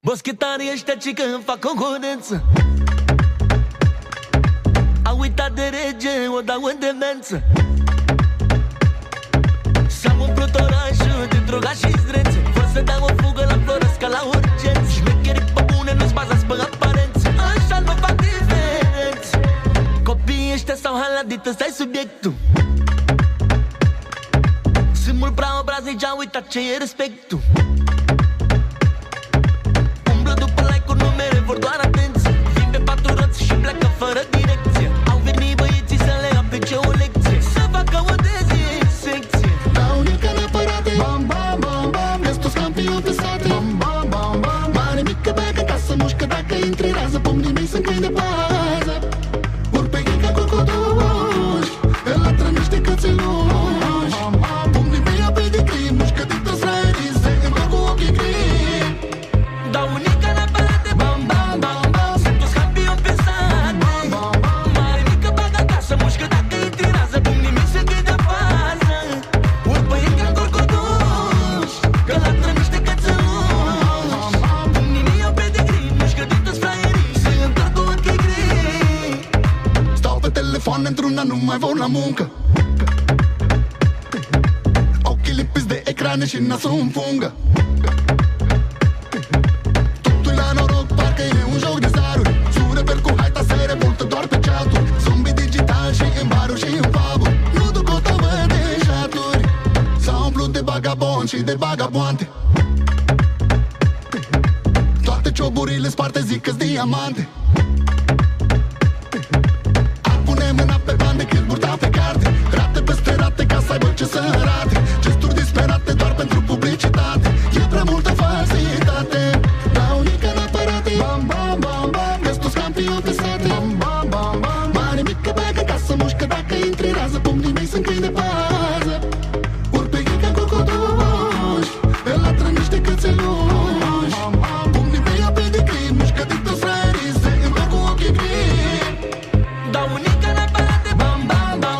Boschetarii ăștia ci că îmi fac concurență. Au uitat de rege, o dau în demență. S-a umplut orașul de drogați și zdrețe. Vor să dau o fugă la Floresca la urgență. Șmecherii pe bune nu-ți bazați pe aparență. Așa nu fac diferență. Copiii ăștia s-au haladit, ăsta-i subiectul. Sunt mult prea obraznici, au uitat ce e respectul. Umblă după like-uri, numere, vor doar atenție. Vin pe patru roți și pleacă fără direcție. Au venit băieții să le aplice o lecție, să facă o dezinsecție. Dau nică neapărate, bam, bam, bam, bam. Vezi toți campioni pe sate, bam, bam, bam, bam. Mare mică beacă ca să mușcă dacă intri rază. Pumnii mei sunt câini de bază. Urc pe ei ca cocoduși, îl latră niște cățeluși. Pumnii mei au pe de crim, mușcă de toți raierii, se îmbrac cu ochii gri. Dau nică neapărate, bam, bam, bam, bam. Sunt toți campioni pe sate. Mare mică bagă acasă, mușcă dacă intri rază. Pumnii mei sunt câini de bază. Urc pe ei ca cocoduși, că latră niște cățeluși. Pumnii mei au pe de crim, mușcă de toți raierii, se îmbrac cu ochii gri. Stau pe telefon într-una, nu mai vor la muncă. Ochii lipiți de ecrane și nasul în fungă. Totul la noroc, parcă e un joc de zaruri. Sună per cu haita, se revoltă doar pe chat-uri. Zombie digital și în baruri și în pub-uri. Nu duc o tavă de șaturi. S-au umplut de vagabond și de vagaboante. Toate cioburile sparte zic că-s diamante. Pune mâna pe bani decât burta pe carte. Rate peste rate ca să aibă ce să arate. Gesturi disperate doar pentru publicitate. E prea multă falsitate. Dau nică neapărate, bam, bam, bam, bam. Vezi toți campioni pe sate, bam, bam, bam, bam. Mare mică beacă ca să mușcă dacă intri rază. Pumnii mei sunt câini de bază. Urc pe ei ca cocoduși, îl latră niște cățeluși. Pumnii mei au pe de crim, mușcă de toți raierii, se îmbrac cu ochii gri. Dau nică neapărate, bam, bam, bam.